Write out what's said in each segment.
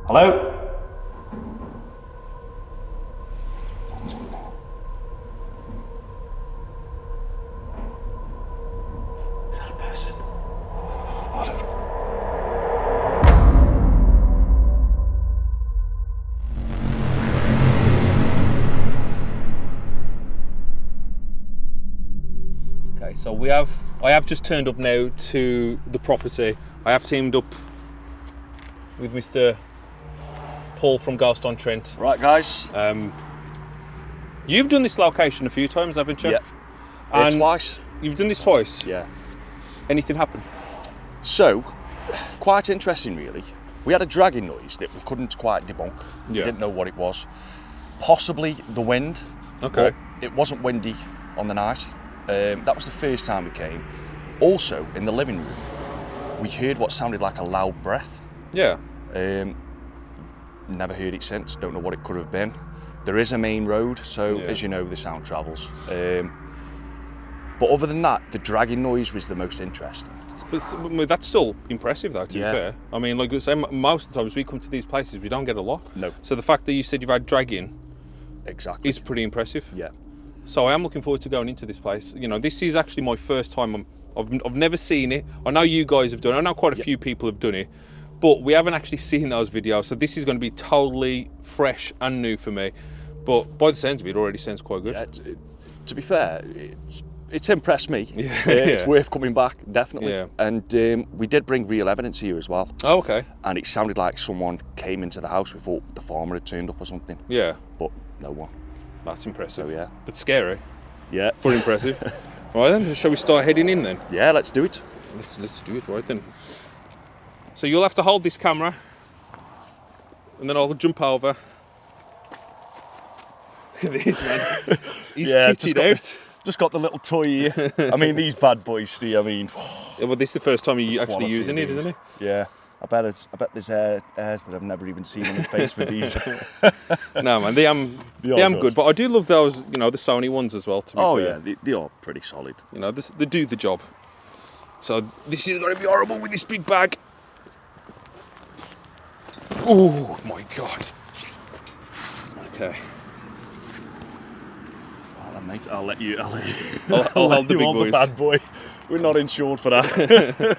Hello? Is that a person? I don't know. Okay, so I have just turned up now to the property. I have teamed up with Mr. Paul from Ghost-on-Trent. Right, guys. You've done this location a few times, haven't you? Yeah. And twice. You've done this twice? Yeah. Anything happen? So, quite interesting really. We had a dragging noise that we couldn't quite debunk. Yeah. We didn't know what it was. Possibly the wind. Okay. But it wasn't windy on the night. That was the first time we came. Also, in the living room, we heard what sounded like a loud breath. Yeah. Never heard it since, don't know what it could have been. There is a main road, so Yeah. as you know, the sound travels. But other than that, the dragging noise was the most interesting. But that's still impressive though, to be fair. I mean, like I say, most of the times we come to these places, we don't get a lot. No. So the fact that you said you've had dragging Exactly. is pretty impressive. Yeah. So I am looking forward to going into this place. You know, this is actually my first time. I've never seen it. I know you guys have done it. I know quite a few people have done it, but we haven't actually seen those videos. So this is going to be totally fresh and new for me. But by the sounds of it, it already sounds quite good. Yeah, to be fair, it's impressed me. Yeah. It's worth coming back, definitely. Yeah. And we did bring real evidence here as well. Oh, okay. And it sounded like someone came into the house. We thought the farmer had turned up or something. Yeah. But no one. That's impressive. So yeah. But scary. Yeah. But impressive. Right then, shall we start heading in then? Yeah, let's do it. Let's do it right then. So you'll have to hold this camera, and then I'll jump over. Look at this, man. He's kitted out. Just got the little toy here. I mean, these bad boys, Steve. I mean, Yeah, well, this is the first time you're actually quality using of it, these. isn't it? Yeah. I bet there's hairs that I've never even seen on the face with these. No, man, they am good. But I do love those, you know, the Sony ones as well. To be fair. Yeah, they are pretty solid. You know, they do the job. So this is going to be horrible with this big bag. Oh my god. Okay. Well, then, mate, I'll let you. I'll I'll hold let the you big hold boys. the bad boy. We're not insured for that.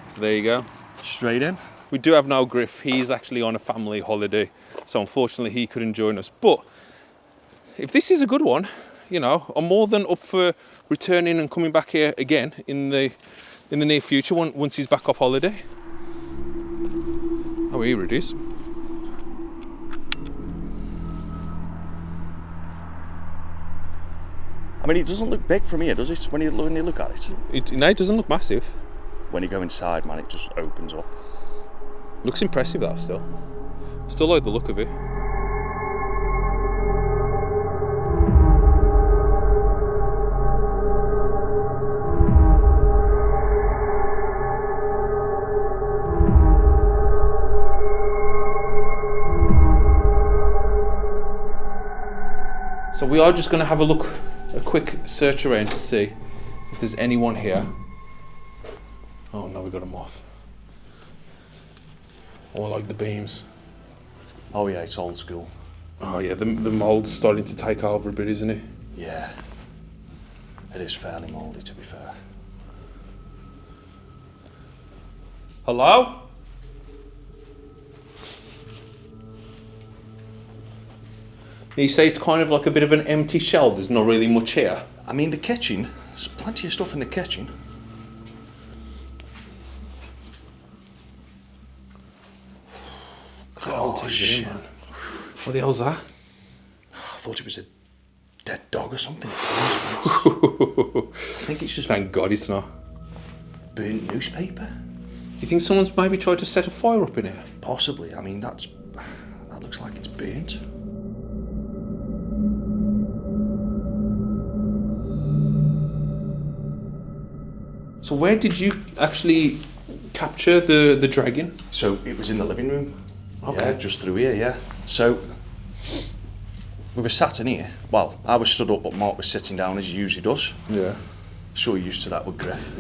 So there you go. Straight in. We do have no Griff. He's actually on a family holiday, so unfortunately he couldn't join us. But if this is a good one, you know, I'm more than up for returning and coming back here again in the near future once he's back off holiday. Oh, here it is. I mean, it doesn't look big from here, does it? When you look at it. No, it doesn't look massive. When you go inside, man, it just opens up. Looks impressive though. Still like the look of it. So we are just going to have a quick search around to see if there's anyone here. Oh no, we got a moth. Oh, I like the beams. Oh yeah, it's old school. Oh yeah, the mould's starting to take over a bit, isn't it? Yeah. It is fairly mouldy, to be fair. Hello? You say it's kind of like a bit of an empty shell, there's not really much here. I mean, the kitchen, there's plenty of stuff in the kitchen. Oh shit. What the hell's that? I thought it was a dead dog or something. I think it's just Thank God it's not. burnt newspaper. You think someone's maybe tried to set a fire up in here? Possibly. I mean, that looks like it's burnt. So where did you actually capture the dragon? So it was in the living room. Okay. Yeah, just through here, yeah. So we were sat in here. Well, I was stood up, but Mark was sitting down as he usually does. Yeah. Sure, you're used to that with Griff.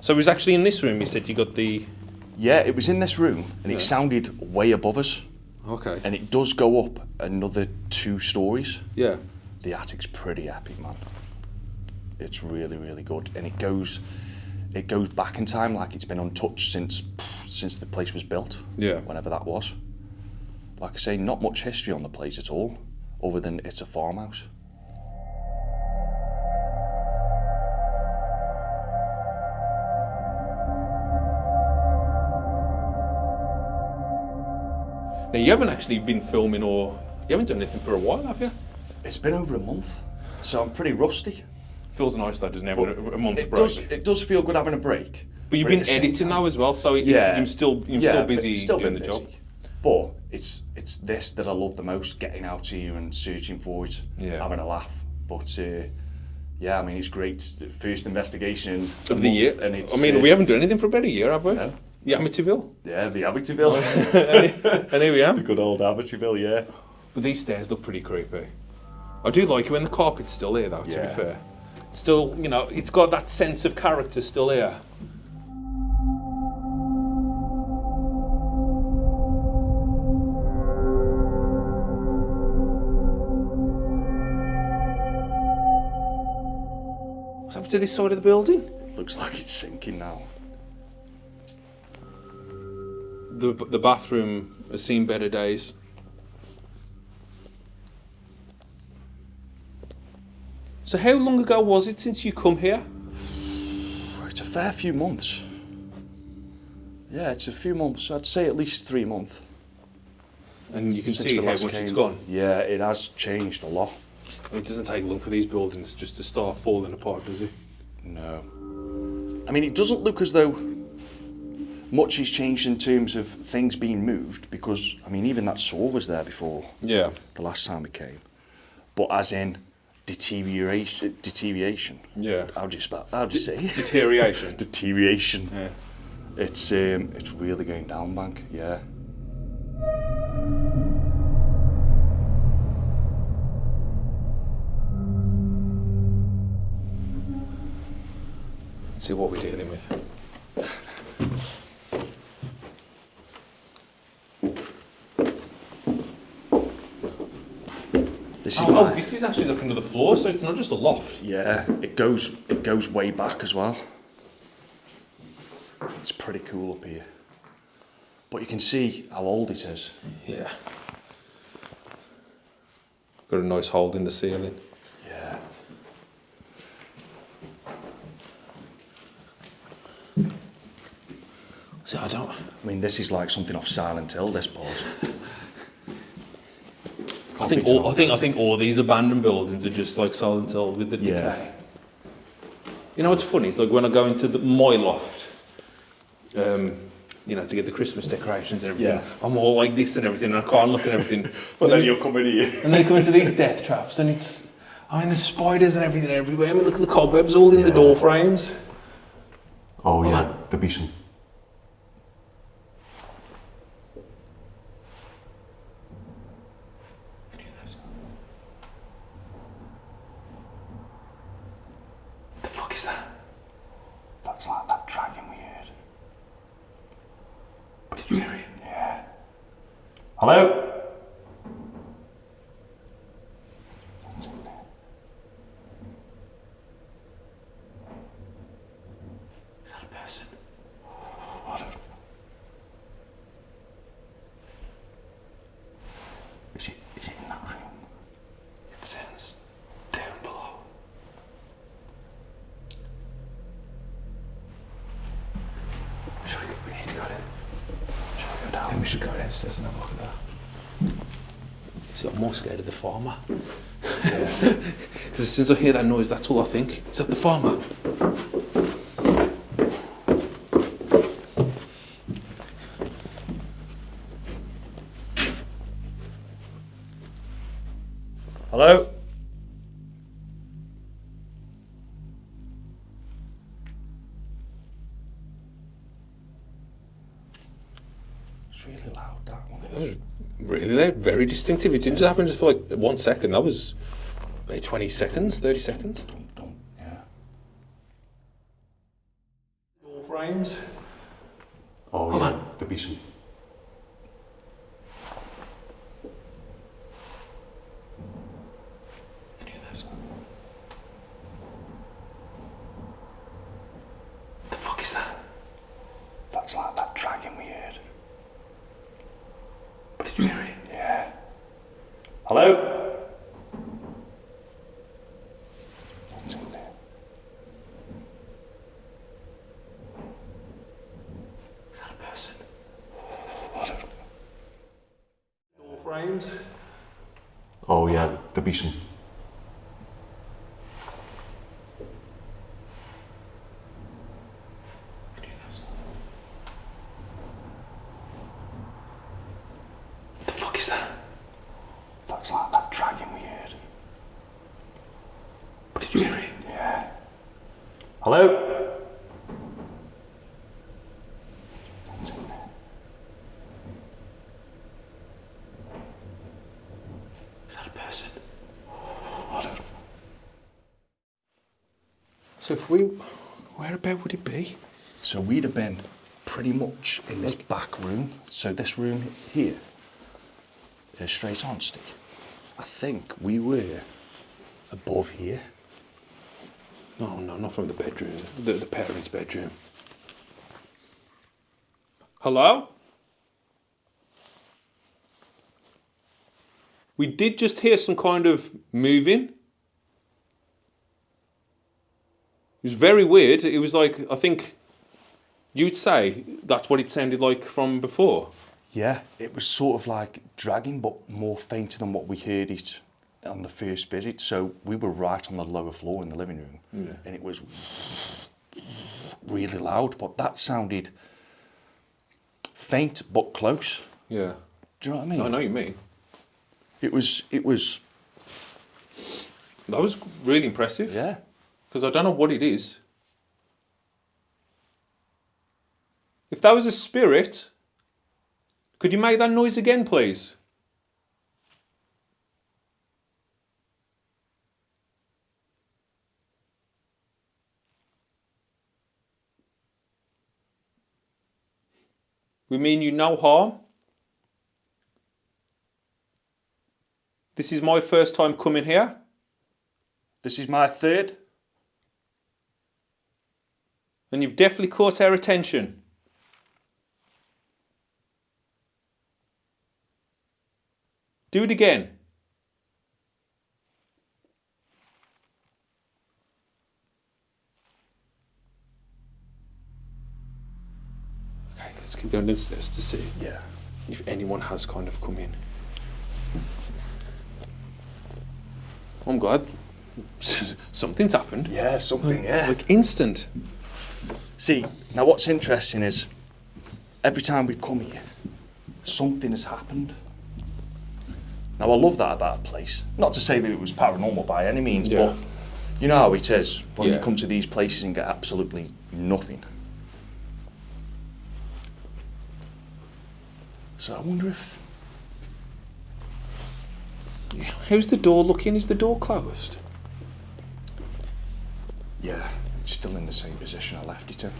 So it was actually in this room you said you got the... Yeah, it was in this room, and it sounded way above us. Okay. And it does go up another 2 stories. Yeah. The attic's pretty epic, man. It's really, really good, and it goes back in time like it's been untouched since the place was built. Yeah. Whenever that was. Like I say, not much history on the place at all, other than it's a farmhouse. Now, you haven't actually been filming or... You haven't done anything for a while, have you? It's been over a month, so I'm pretty rusty. Feels nice though, doesn't it, having a month break? It does feel good having a break. But you've been editing now as well, so you're still busy doing the job. But it's this that I love the most, getting out here and searching for it, having a laugh. But yeah, I mean, it's great. First investigation of the year. And it's, we haven't done anything for about a year, have we? No. The Amityville. Yeah, the Amityville. And here we are. The good old Amityville, yeah. But these stairs look pretty creepy. I do like it when the carpet's still here, though, to be fair. Still, you know, it's got that sense of character still here. What's happened to this side of the building? Looks like it's sinking now. The bathroom has seen better days. So how long ago was it since you come here? It's a fair few months. Yeah, it's a few months. I'd say at least 3 months. And you can Since see we how last much came. it's gone. Yeah, it has changed a lot. It doesn't take long for these buildings just to start falling apart, does it? No. I mean, it doesn't look as though much has changed in terms of things being moved, because, I mean, even that saw was there before Yeah. the last time it came. But as in deterioration. Yeah. How do you say? Deterioration. Deterioration. Yeah. It's really going down, bank. Yeah. Let's see what we're dealing with. This is actually looking to the floor, so it's not just a loft. Yeah, it goes way back as well. It's pretty cool up here. But you can see how old it is. Yeah. Got a nice hole in the ceiling. Yeah. See, I mean, this is like something off Silent Hill, this pause. I think all these abandoned buildings are just like Silent Hill with the decay. You know what's funny? It's like when I go into my loft, you know, to get the Christmas decorations and everything. Yeah. I'm all like this and everything, and I can't look at everything. But then you'll come in here. And then you come into these death traps, and it's, I mean, there's spiders and everything everywhere. I mean, look at the cobwebs all in the door frames. Oh yeah, there'll be some. The fuck is that? That's like that dragon we heard. Did you hear it? Yeah. Hello? Is that a person? I don't know. Is it in that room? It says down below. We need to go in. Shall we go down? I think we should go downstairs and have a look at that. See, I'm more scared of the farmer. Yeah. Because as soon as I hear that noise, that's all I think. Is that the farmer? Hello? It's really loud, that one. That was really very distinctive. It didn't just happen just for like 1 second. That was maybe 20 seconds, 30 seconds. Yeah. frames. Oh, Hold yeah. on. There'll be some. Any of those? The fuck is that? That's like that dragon we heard. But did you hear it? Yeah. Hello? What's in there? Is that a person? I don't know. Door frames. Oh, yeah. There'll be some. Any of those? The fuck is that? That's like that dragon we heard. But did you hear it? Yeah. Hello? What's in there? Is that a person? I don't know. So if we, where about would it be? So we'd have been pretty much in this back room. So this room here is straight on, Steve. I think we were above here. No, not from the bedroom. The parents' bedroom. Hello? We did just hear some kind of moving. It was very weird. It was like, I think you'd say that's what it sounded like from before. Yeah, it was sort of like dragging, but more fainter than what we heard it on the first visit. So we were right on the lower floor in the living room, and it was really loud. But that sounded faint but close. Yeah. Do you know what I mean? I know what you mean. It was. That was really impressive. Yeah. Because I don't know what it is. If that was a spirit, could you make that noise again, please? We mean you no harm. This is my first time coming here. This is my third. And you've definitely caught our attention. Do it again. Okay, let's keep going downstairs to see Yeah. if anyone has kind of come in. I'm glad something's happened. Yeah, something. Yeah. Like instant. See, now what's interesting is every time we've come here, something has happened. Now I love that about a place. Not to say that it was paranormal by any means, Yeah. but you know how it is when you Yeah. come to these places and get absolutely nothing. So I wonder if... How's the door looking? Is the door closed? Yeah, it's still in the same position I left it in.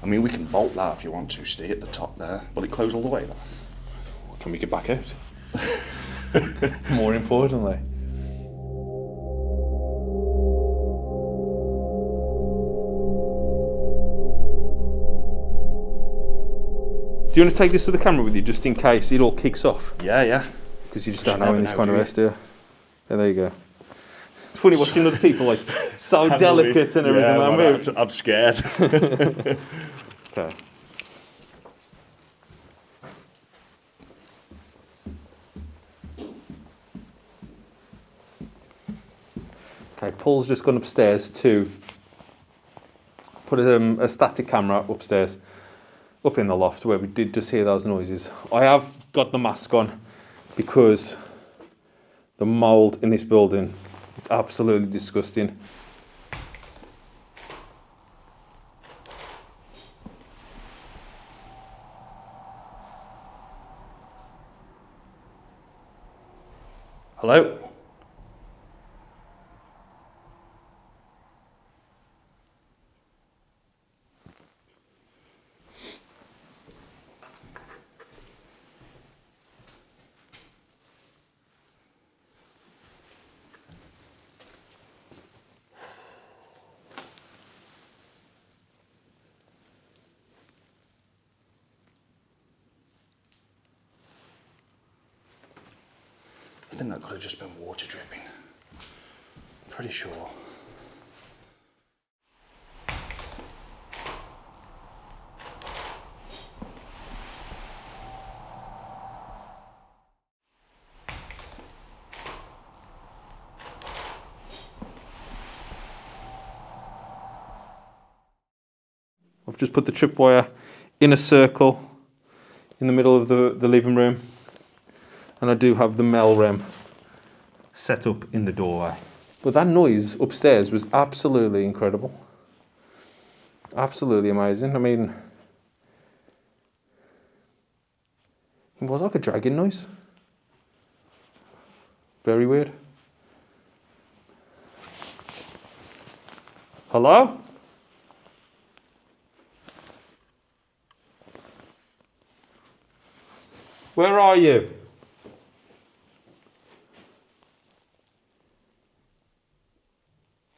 I mean, we can bolt that if you want to, stay at the top there. Will it close all the way though? Can we get back out? More importantly. Do you want to take this to the camera with you just in case it all kicks off? Yeah. Because you just You don't know in never this know, kind of do you? rest, do you? Yeah, there you go. It's funny watching other people like so delicate and everything. Yeah, like well, that. I'm scared. Okay. Okay, Paul's just gone upstairs to put a static camera upstairs, up in the loft where we did just hear those noises. I have got the mask on because the mould in this building, it's absolutely disgusting. Hello? think that could have just been water dripping. Pretty sure. I've just put the tripwire in a circle in the middle of the living room, and I do have the Melrem set up in the doorway. But that noise upstairs was absolutely incredible. Absolutely amazing. I mean, it was like a dragging noise. Very weird. Hello? Where are you?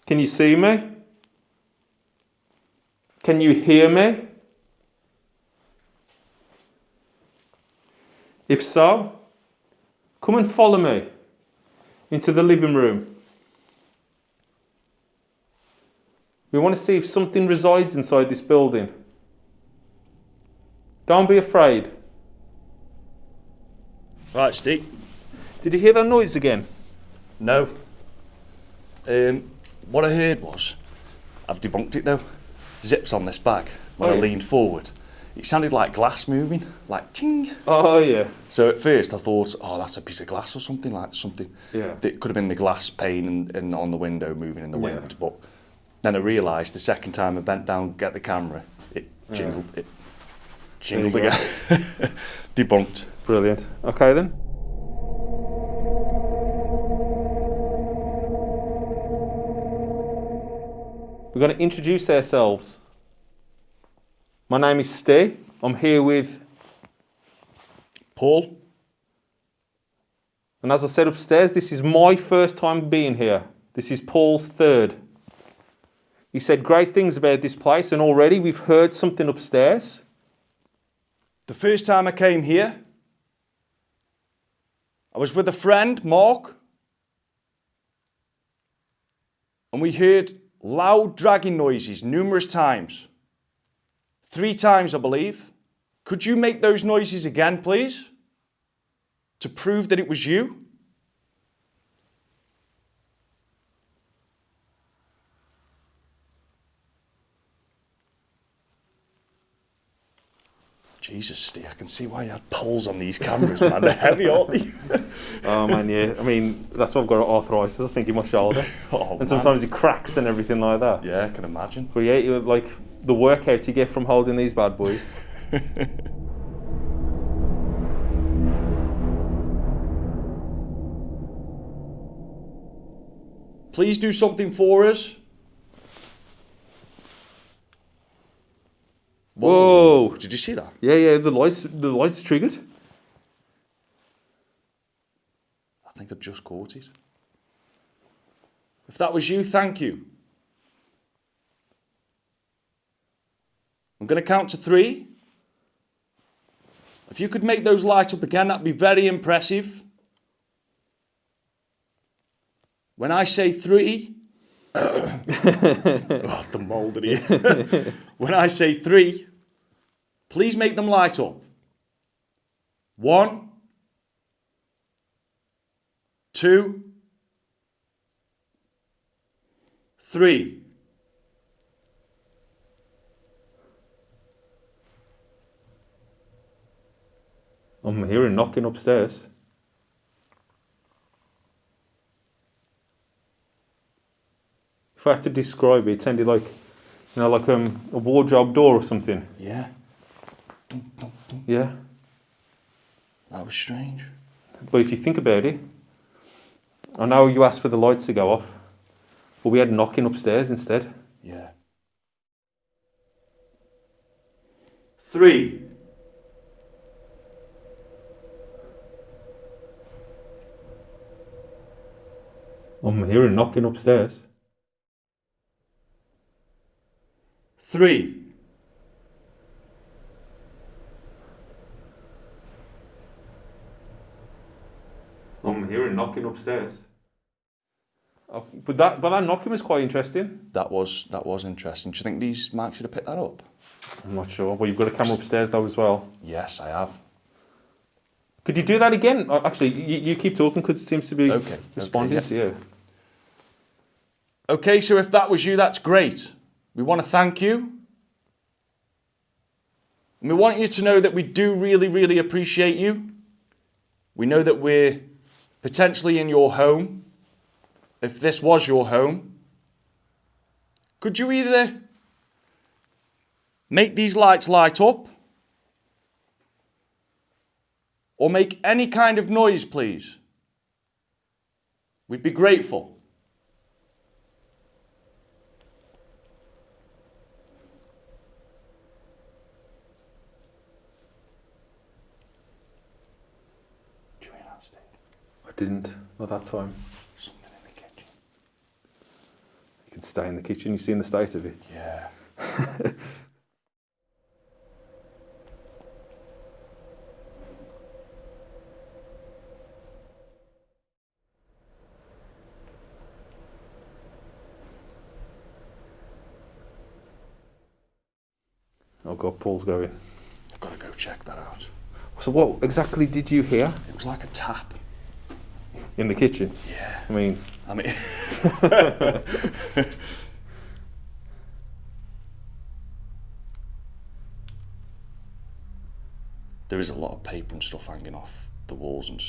Can you see me? Can you hear me? If so, come and follow me into the living room. We want to see if something resides inside this building. Don't be afraid. Right, Steve. Did you hear that noise again? No. What I heard was, I've debunked it though, zips on this bag when I leaned forward. It sounded like glass moving, like ting. Oh yeah. So at first I thought, oh, that's a piece of glass or something, like something. Yeah. That could have been the glass pane and on the window moving in the wind. But then I realised the second time I bent down to get the camera, it jingled. It jingled again. Debunked. Brilliant. Okay then. We're going to introduce ourselves. My name is Steve. I'm here with Paul. And as I said upstairs, this is my first time being here. This is Paul's third. He said great things about this place, and already we've heard something upstairs. The first time I came here, I was with a friend, Mark, and we heard loud dragging noises numerous times. 3 times, I believe. Could you make those noises again, please? To prove that it was you? Jesus, Steve, I can see why you had poles on these cameras, man. They're heavy, aren't they? Oh man, yeah. I mean, that's why I've got arthritis, I think, in my shoulder. And sometimes it cracks and everything like that. Yeah, I can imagine. But yeah, like the workout you get from holding these bad boys. Please do something for us. Whoa! Did you see that? Yeah, the lights triggered. I think I just caught it. If that was you, thank you. I'm going to count to 3. If you could make those light up again, that'd be very impressive. When I say 3, oh, the mould in here. When I say 3, please make them light up. 1, 2, 3. I'm hearing knocking upstairs. If I had to describe it, it sounded like, like a wardrobe door or something. Yeah. Dum, dum, dum. Yeah. That was strange. But if you think about it, I know you asked for the lights to go off, but we had knocking upstairs instead. Yeah. 3. I'm hearing knocking upstairs. 3. I'm hearing knocking upstairs. Oh, but that knocking was quite interesting. That was interesting. Do you think these marks should have picked that up? I'm not sure. Well, you've got a camera upstairs though as well. Yes, I have. Could you do that again? Actually, you keep talking because it seems to be responding to you. Okay, so if that was you, that's great. We want to thank you. And we want you to know that we do really, really appreciate you. We know that we're potentially in your home. If this was your home, could you either make these lights light up or make any kind of noise, please? We'd be grateful. Do you hear that, Steve? I didn't. Not that time. Something in the kitchen. You can stay in the kitchen. You seen the state of it? Yeah. Oh God, Paul's going. I've got to go check that out. So what exactly did you hear? It was like a tap. In the kitchen? Yeah. I mean... There is a lot of paper and stuff hanging off the walls and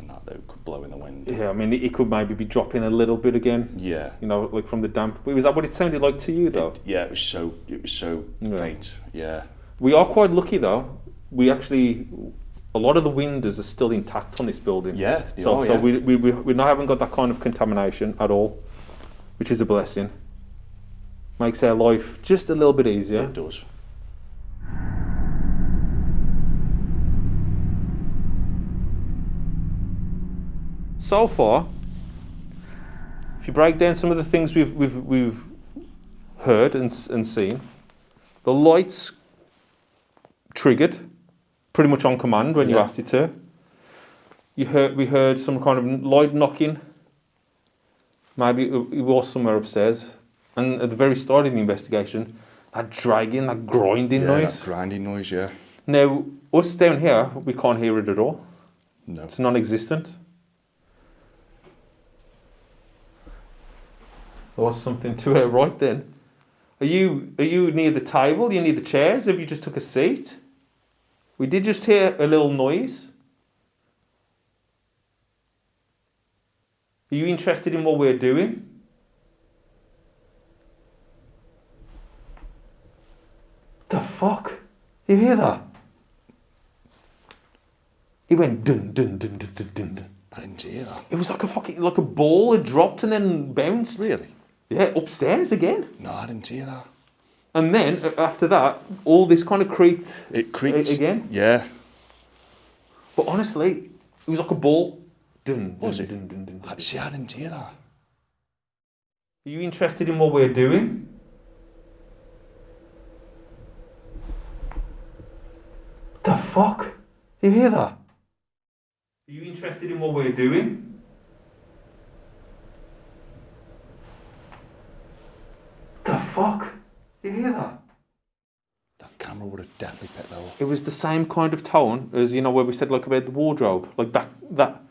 that could blow in the wind. Yeah, I mean, it could maybe be dropping a little bit again. Yeah. You know, like from the damp. But was that what it sounded like to you, though? It was so faint. Yeah. We are quite lucky, though. We actually... A lot of the windows are still intact on this building. Yeah, so we not haven't got that kind of contamination at all, which is a blessing. Makes our life just a little bit easier. It does. So far, if you break down some of the things we've heard and seen, the lights triggered pretty much on command when you asked it to. We heard some kind of light knocking. Maybe it was somewhere upstairs. And at the very start of the investigation, that dragging, that grinding noise. That grinding noise, yeah. Now, us down here, we can't hear it at all. No. It's non-existent. There was something to it right then. Are you near the table? Are you near the chairs? Have you just took a seat? We did just hear a little noise. Are you interested in what we're doing? The fuck? You hear that? He went dun dun dun dun dun dun dun. I didn't hear that. It was like a ball had dropped and then bounced. Really? Yeah, upstairs again. No, I didn't hear that. And then after that, all this kind of creaked. It creaked again. Yeah. But honestly, it was like a ball. Dun, Was dun, it? Dun, dun, dun, dun. See, I didn't hear that. Are you interested in what we're doing? The fuck? You hear that? Are you interested in what we're doing? The fuck? You hear that? That camera would have definitely picked that up. It was the same kind of tone as, you know, where we said like about the wardrobe. Like that.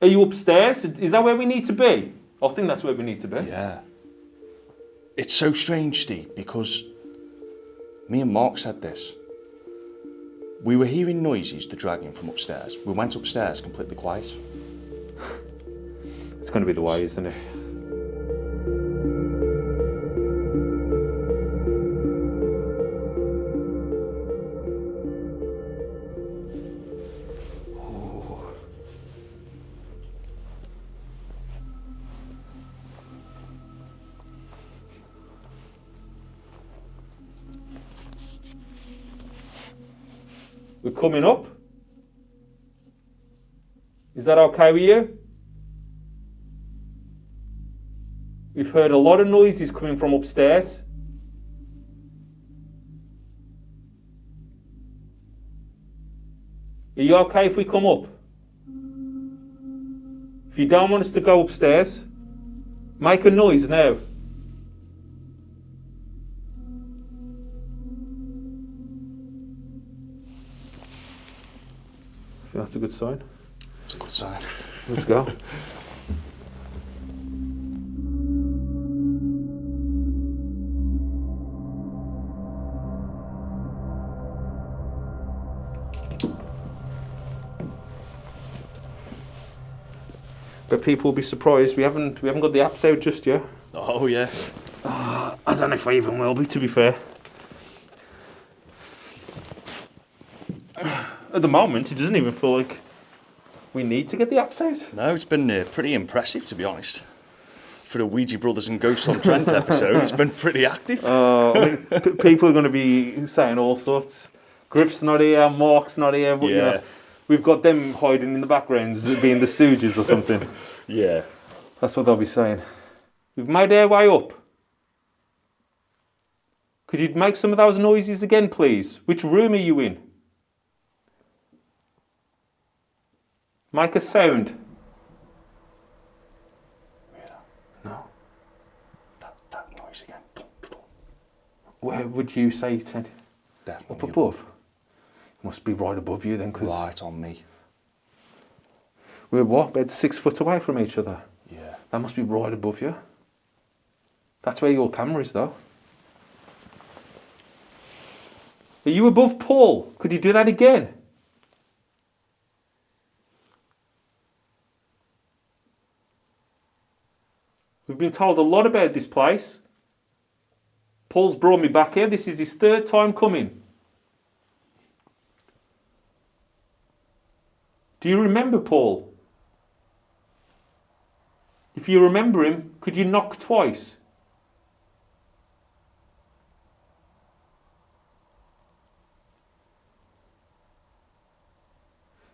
Are you upstairs? Is that where we need to be? I think that's where we need to be. Yeah. It's so strange, Steve, because me and Mark said this. We were hearing noises, the dragging from upstairs. We went upstairs completely quiet. It's going to be the way, isn't it? We're coming up. Is that okay with you? We've heard a lot of noises coming from upstairs. Are you okay if we come up? If you don't want us to go upstairs, make a noise now. I think that's a good sign. It's a good sign. Let's go. But people will be surprised. We haven't got the apps out just yet. Oh yeah. I don't know if I even will be, to be fair. At the moment, it doesn't even feel like we need to get the apps out. No, it's been pretty impressive, to be honest. For the Ouija Brothers and Ghosts on Trent episode, it's been pretty active. I mean, people are going to be saying all sorts. Griff's not here, Mark's not here, but you know, we've got them hiding in the background, being the Stooges or something. Yeah. That's what they'll be saying. We've made our way up. Could you make some of those noises again, please? Which room are you in? Make a sound. No. That noise again. Where would you say it said? Definitely Up above? Must be right above you then, because right on me. we're what? About 6 foot away from each other. Yeah. That must be right above you. That's where your camera is, though. Are you above Paul? Could you do that again? We've been told a lot about this place. Paul's brought me back here. This is his 3rd time coming. Do you remember Paul? If you remember him, could you knock twice?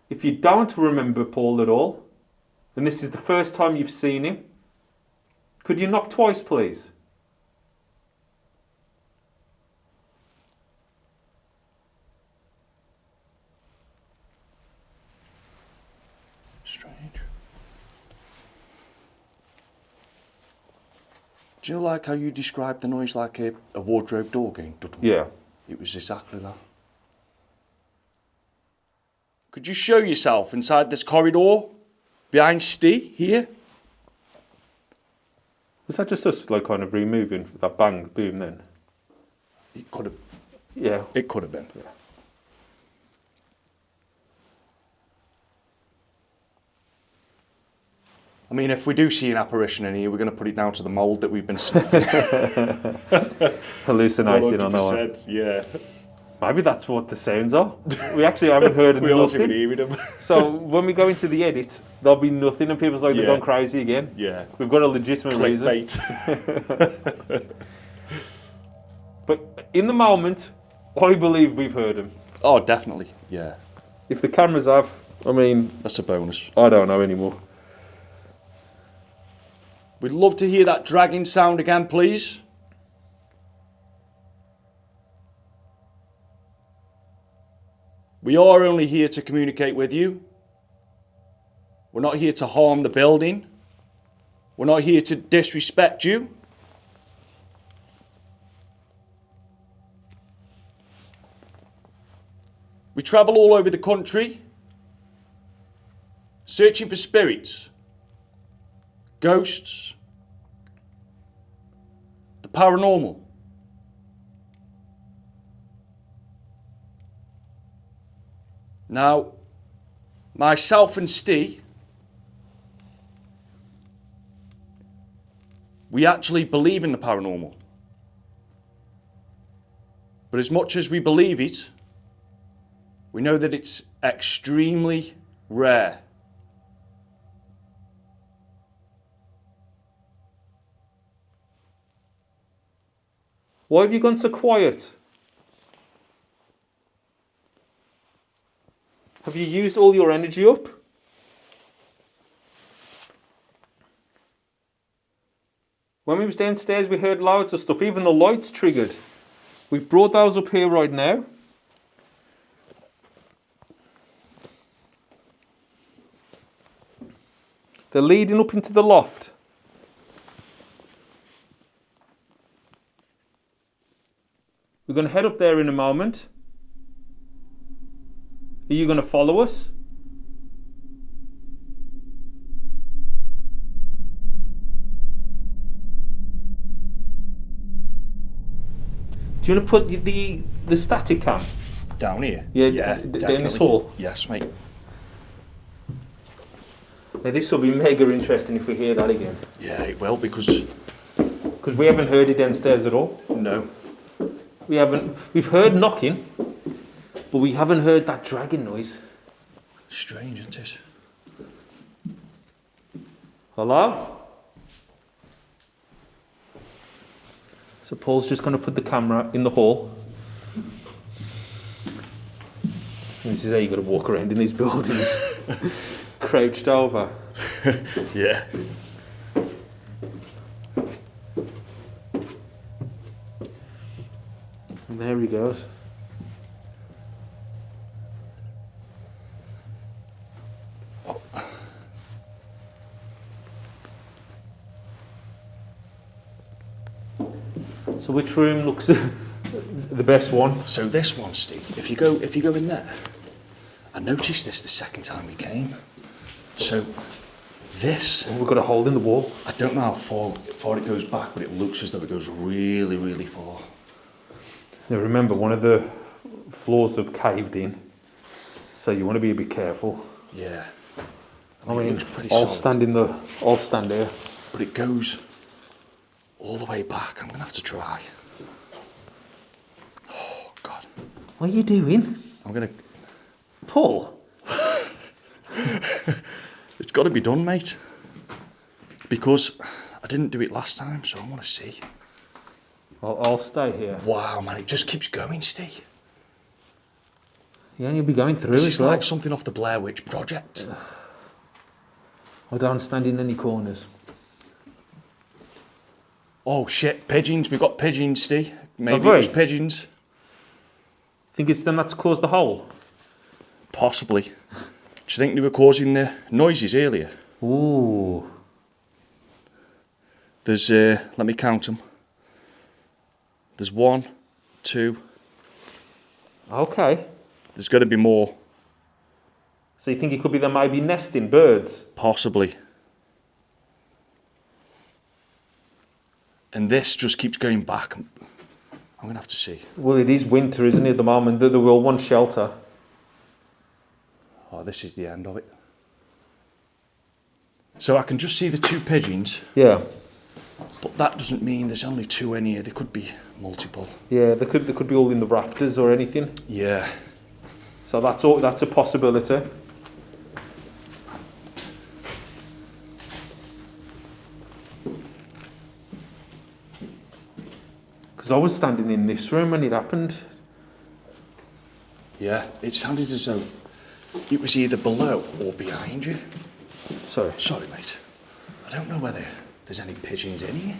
If you don't remember Paul at all, and this is the first time you've seen him, could you knock twice, please? Strange. Do you know, like how you described the noise like a wardrobe door going? Yeah. It was exactly that. Could you show yourself inside this corridor behind Steve here? Was that just us, like, kind of removing that bang, boom then? It could have. Yeah. It could have been. Yeah. I mean, if we do see an apparition in here, we're going to put it down to the mould that we've been sniffing. Hallucinating on that one. Yeah. Maybe that's what the sounds are. We actually haven't heard We also nothing. been hearing them. So when we go into the edit, there'll be nothing and people's like, they're gone crazy again. Yeah. We've got a legitimate reason. Clickbait. But in the moment, I believe we've heard him. Oh, definitely. Yeah. If the cameras have, I mean, That's a bonus. I don't know anymore. We'd love to hear that dragging sound again, please. We are only here to communicate with you. We're not here to harm the building. We're not here to disrespect you. We travel all over the country, searching for spirits, ghosts, the paranormal. Now, myself and Steve, we actually believe in the paranormal. But as much as we believe it, we know that it's extremely rare. Why have you gone so quiet? Have you used all your energy up? When we was downstairs, we heard loads of stuff. Even the lights triggered. We've brought those up here right now. They're leading up into the loft. We're going to head up there in a moment. Are you going to follow us? Do you want to put the static cam? Down here? Yeah, definitely. in this hall? Yes, mate. Now this will be mega interesting if we hear that again. Yeah, it will, because we haven't heard it downstairs at all. no. We've heard knocking, but we haven't heard that dragging noise. Strange, isn't it? Hello? So Paul's just going to put the camera in the hall. This is how you got to walk around in these buildings. Crouched over. Yeah. And there he goes. So which room looks the best one? So this one, Steve, if you go in there, I noticed this the second time we came. So this, We've got a hole in the wall. I don't know how far it goes back, but it looks as though it goes really, really far. Now remember, one of the floors have caved in, so you want to be a bit careful. Yeah. I it mean, looks pretty I'll solid. stand here. But it goes all the way back. I'm gonna have to try. Oh God. What are you doing? I'm gonna. Paul? It's got to be done, mate. Because I didn't do it last time, so I want to see. I'll stay here. Wow, man, it just keeps going, Steve. Yeah, you'll be going through This as is well. like something off the Blair Witch Project. I don't stand in any corners. Oh shit, pigeons. We've got pigeons, Steve. Maybe Have we? it was pigeons. Think it's them that's caused the hole? Possibly. Do you think they were causing the noises earlier? Ooh. There's, let me count them. There's 1, 2. Okay. There's got to be more. So you think it could be them maybe nesting birds? Possibly. And this just keeps going back. I'm going to have to see. Well, it is winter, isn't it, at the moment? There will want shelter. Oh, this is the end of it. So I can just see the 2 pigeons, Yeah. but that doesn't mean there's only 2 in here. There could be multiple. Yeah, they could be all in the rafters or anything. Yeah. So that's a possibility. Because I was standing in this room when it happened. Yeah. It sounded as though it was either below or behind you. Sorry. Sorry, mate. I don't know whether there's any pigeons in here.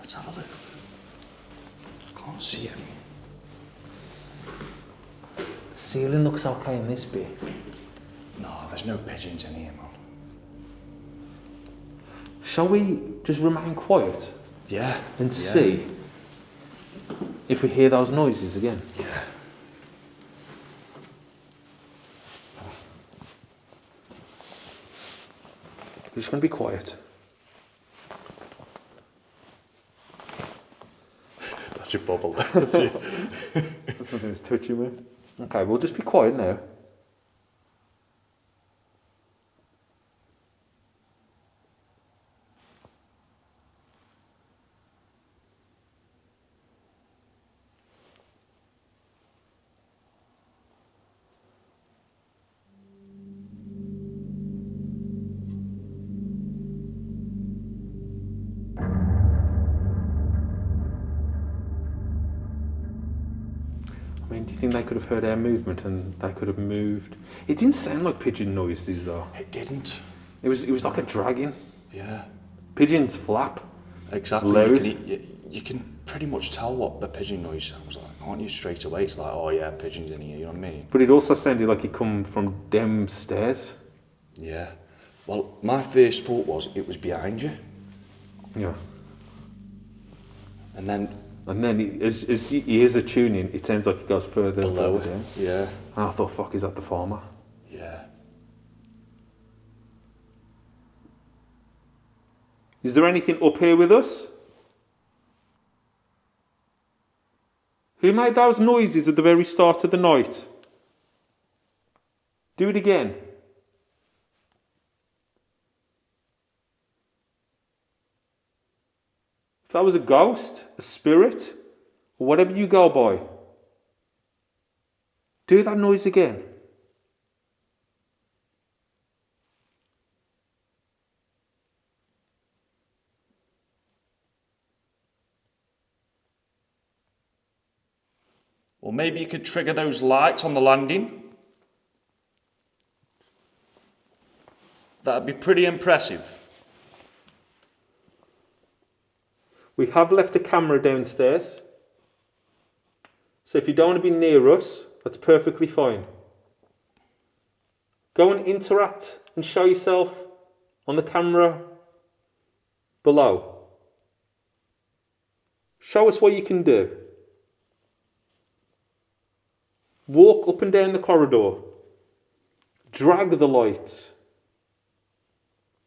Let's have a look. Can't see any. Ceiling looks okay in this bit. No, there's no pigeons in here, man. Shall we just remain quiet Yeah. and see if we hear those noises again? Yeah. We're just going to be quiet. That's your bubble. That's something that's touching me. Okay, we'll just be quiet now. I mean, do you think they could have heard our movement and they could have moved? It didn't sound like pigeon noises though. It didn't. It was like a dragging. Yeah. Pigeons flap. Exactly. Loud. You can pretty much tell what the pigeon noise sounds like, can't you? Straight away, it's like, oh yeah, pigeons in here. You know what I mean? But it also sounded like it come from them stairs. Yeah. Well, my first thought was it was behind you. Yeah. And then as he hears a tuning, it sounds like it goes further and below, further down. yeah. And I thought, fuck, is that the farmer? Yeah. Is there anything up here with us? Who made those noises at the very start of the night? Do it again. If that was a ghost, a spirit, or whatever you go by, do that noise again. Or maybe you could trigger those lights on the landing. That'd be pretty impressive. We have left a camera downstairs. So if you don't want to be near us, that's perfectly fine. Go and interact and show yourself on the camera below. Show us what you can do. Walk up and down the corridor. Drag the lights.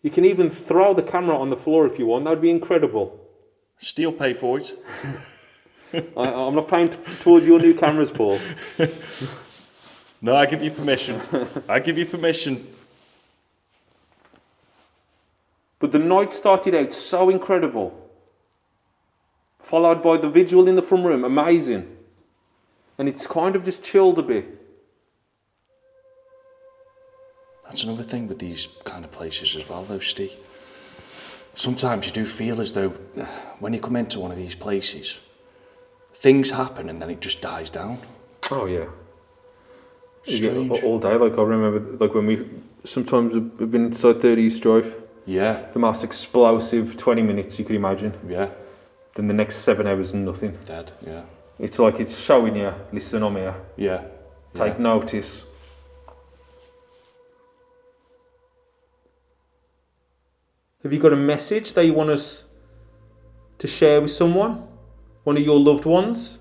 You can even throw the camera on the floor if you want. That would be incredible. Still pay for it. I'm not paying towards your new cameras, Paul. No, I give you permission. I give you permission. But the night started out so incredible. Followed by the vigil in the front room. Amazing. And it's kind of just chilled a bit. That's another thing with these kind of places as well, though, Steve. Sometimes you do feel as though when you come into one of these places, things happen and then it just dies down. Oh, yeah. Strange. All day, like I remember, like when we've been inside 30 East Drive. Yeah. The most explosive 20 minutes you could imagine. Yeah. Then the next 7 hours, nothing. Dead, yeah. It's like it's showing you, listen, I'm here. Yeah. Take notice. Have you got a message that you want us to share with someone? One of your loved ones?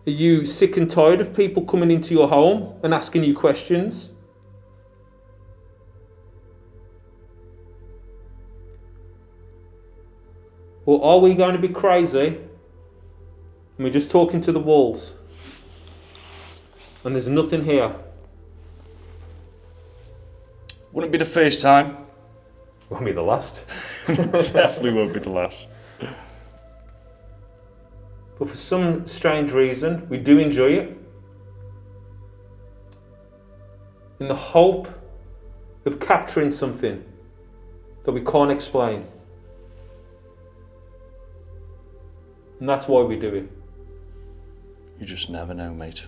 Are you sick and tired of people coming into your home and asking you questions? Or are we going to be crazy and we're just talking to the walls and there's nothing here? Wouldn't be the first time. Won't be the last. Definitely won't be the last. But for some strange reason, we do enjoy it. In the hope of capturing something that we can't explain. And that's why we do it. You just never know, mate.